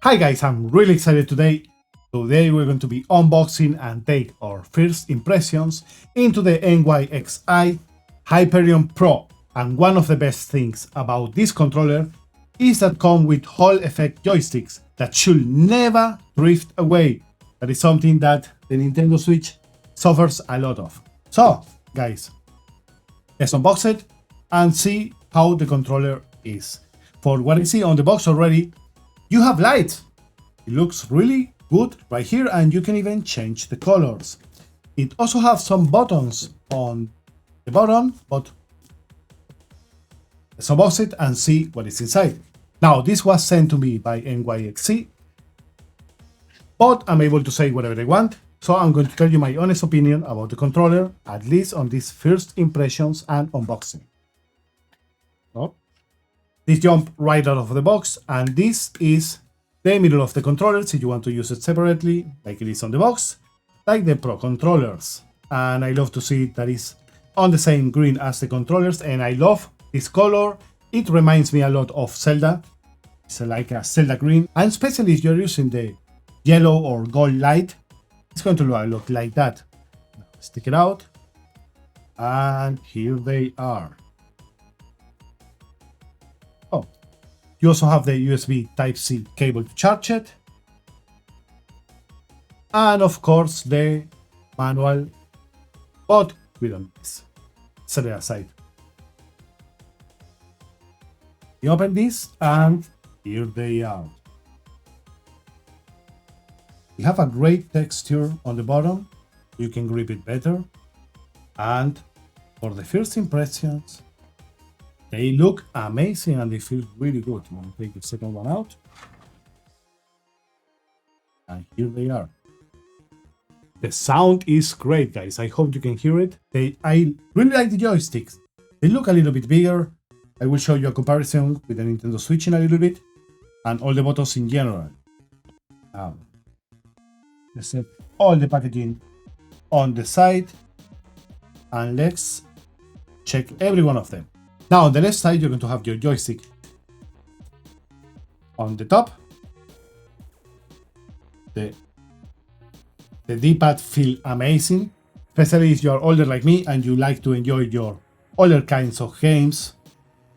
Hi guys, I'm really excited today. Today we're going to be unboxing and take our first impressions into the NYXI Hyperion Pro. And one of the best things about this controller is that come with Hall Effect joysticks that should never drift away. That is something that the Nintendo Switch suffers a lot of. So guys, let's unbox it and see how the controller is. For what I see on the box already, you have lights. It looks really good right here, and you can even change the colors. It also has some buttons on the bottom, but let's unbox it and see what is inside. Now, this was sent to me by NYXI, but I'm able to say whatever I want. So I'm going to tell you my honest opinion about the controller, at least on these first impressions and unboxing. So, this jump right out of the box, and this is the middle of the controller if you want to use it separately, like it is on the box, like the Pro controllers. And I love to see that is on the same green as the controllers, and I love this color. It reminds me a lot of Zelda. It's like a Zelda green, and especially if you're using the yellow or gold light, it's going to look like that. Now, stick it out, and here they are. Oh, you also have the USB Type-C cable to charge it, and of course the manual, but we don't need this. Set it aside. You open this, and here they are. You have a great texture on the bottom. You can grip it better. And for the first impressions, they look amazing and they feel really good. I'm going to take the second one out. And here they are. The sound is great, guys. I hope you can hear it. I really like the joysticks. They look a little bit bigger. I will show you a comparison with the Nintendo Switch in a little bit, and all the buttons in general. Let's set all the packaging on the side, and let's check every one of them. Now on the left side, you're going to have your joystick on the top. The D-pad feel amazing, especially if you're older like me and you like to enjoy your older kinds of games,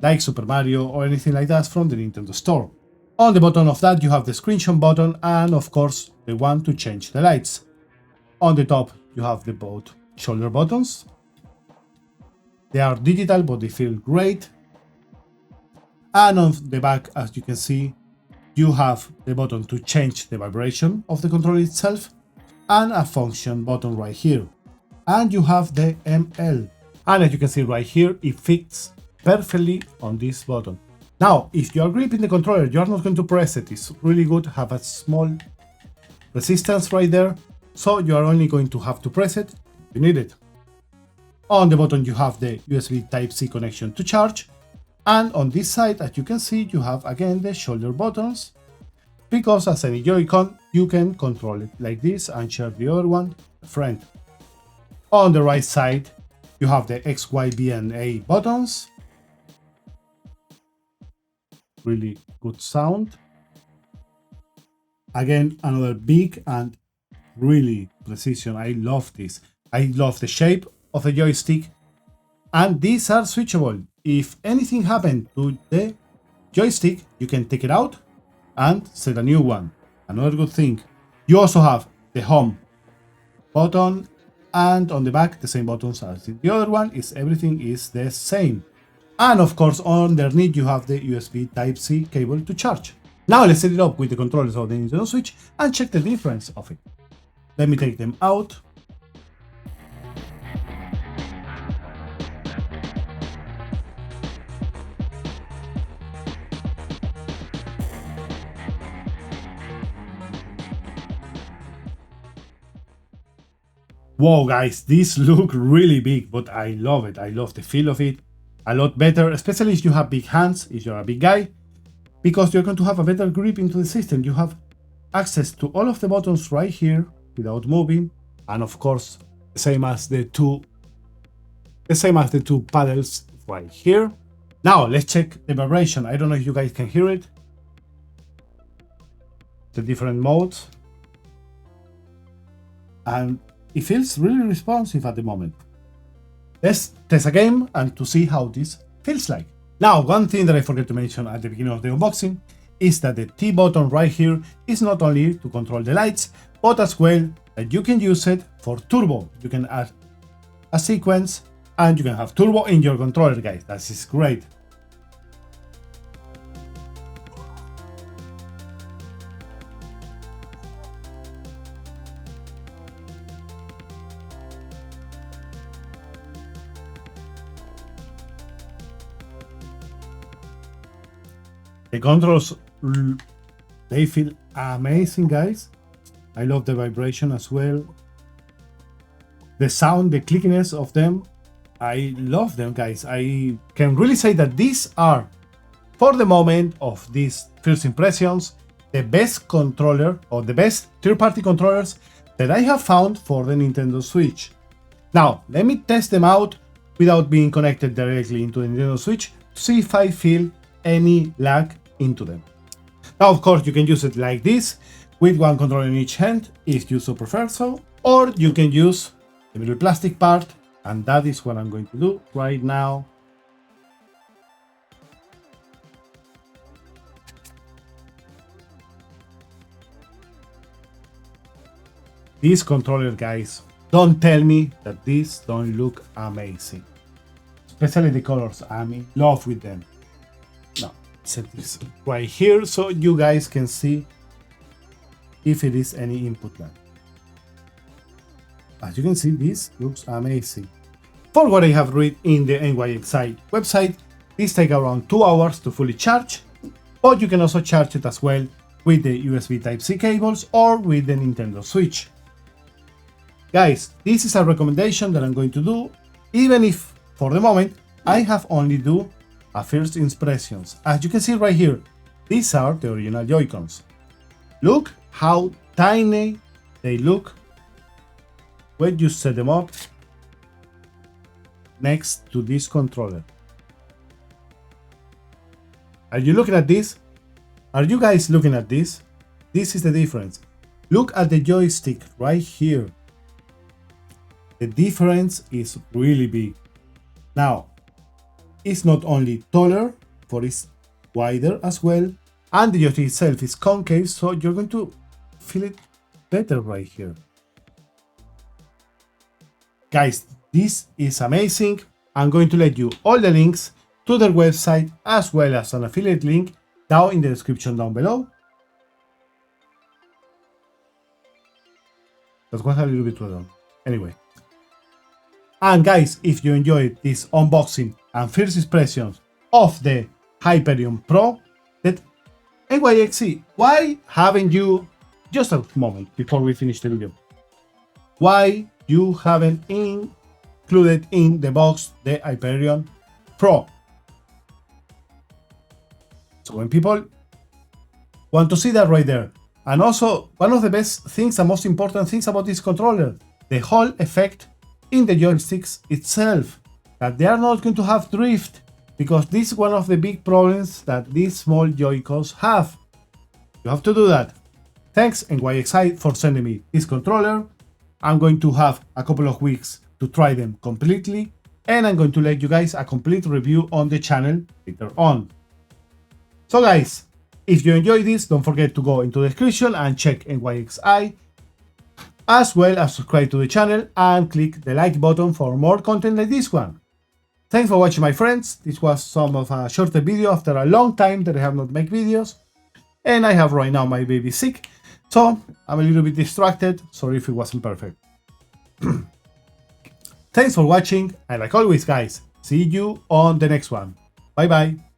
like Super Mario or anything like that from the Nintendo Store. On the bottom of that, you have the screenshot button and of course the one to change the lights. On the top, you have the both shoulder buttons. They are digital, but they feel great. And on the back, as you can see, you have the button to change the vibration of the controller itself and a function button right here. And you have the ML. And as you can see right here, it fits perfectly on this button. Now, if you are gripping the controller, you are not going to press it. It's really good to have a small resistance right there. So you are only going to have to press it if you need it. On the bottom, you have the USB Type-C connection to charge. And on this side, as you can see, you have again the shoulder buttons. Because as any Joy-Con, you can control it like this and share the other one, a friend. On the right side, you have the X, Y, B, and A buttons. Really good sound. Again, another big and really precision. I love this. I love the shape of the joystick, and these are switchable. If anything happened to the joystick, you can take it out and set a new one. Another good thing. You also have the home button, and on the back the same buttons as the other one. Everything is the same. And of course, underneath you have the USB Type-C cable to charge. Now let's set it up with the controllers of the Nintendo Switch and check the difference of it. Let me take them out. Whoa guys, these look really big, but I love it. I love the feel of it. A lot better, especially if you have big hands, if you're a big guy, because you're going to have a better grip into the system. You have access to all of the buttons right here without moving, and of course, the same as the two paddles right here. Now let's check the vibration. I don't know if you guys can hear it. the different modes, and it feels really responsive at the moment. Let's test a game and to see how this feels like. Now, one thing that I forgot to mention at the beginning of the unboxing is that the T button right here is not only to control the lights, but as well that you can use it for turbo. You can add a sequence and you can have turbo in your controller, guys. That is great. The controls, they feel amazing, guys. I love the vibration as well. The sound, the clickiness of them, I love them, guys. I can really say that these are, for the moment of these first impressions, the best controller or the best third-party controllers that I have found for the Nintendo Switch. Now, let me test them out without being connected directly into the Nintendo Switch to see if I feel any lag into them. Now, of course, you can use it like this with one controller in each hand if you so prefer so, or you can use the middle plastic part, and that is what I'm going to do right now. This controller, guys, don't tell me that these don't look amazing. Especially the colors, I'm in love with them. Now, set this right here so you guys can see if it is any input lag. As you can see, this looks amazing. For what I have read in the NYXI website, these take around 2 hours to fully charge, but you can also charge it as well with the USB Type-C cables or with the Nintendo Switch. Guys, this is a recommendation that I'm going to do, even if for the moment I have only do a first impressions. As you can see right here, these are the original Joy-Cons. Look how tiny they look when you set them up next to this controller. Are you looking at this? Are you guys looking at this? This is the difference. Look at the joystick right here. The difference is really big. Now, it's not only taller, but it's wider as well, and the joystick itself is concave, so you're going to feel it better right here. Guys, this is amazing. I'm going to let you all the links to their website as well as an affiliate link down in the description down below. That was a little bit random. Anyway. And guys, if you enjoyed this unboxing and first impressions of the Hyperion Pro, that NYXI, why haven't you, just a moment before we finish the video, why you haven't included in the box the Hyperion Pro? So when people want to see that right there. And also, one of the best things and most important things about this controller, the Hall effect in the joysticks itself, that they are not going to have drift, because this is one of the big problems that these small Joy-Cons have. You have to do that. Thanks NYXI for sending me this controller. I'm going to have a couple of weeks to try them completely, and I'm going to let you guys a complete review on the channel later on. So guys, if you enjoyed this, don't forget to go into the description and check NYXI, as well as subscribe to the channel and click the like button for more content like this one. Thanks for watching, my friends. This was some of a shorter video after a long time that I have not made videos, and I have right now my baby sick, so I'm a little bit distracted. Sorry if it wasn't perfect. Thanks for watching, and like always guys, see you on the next one. Bye bye.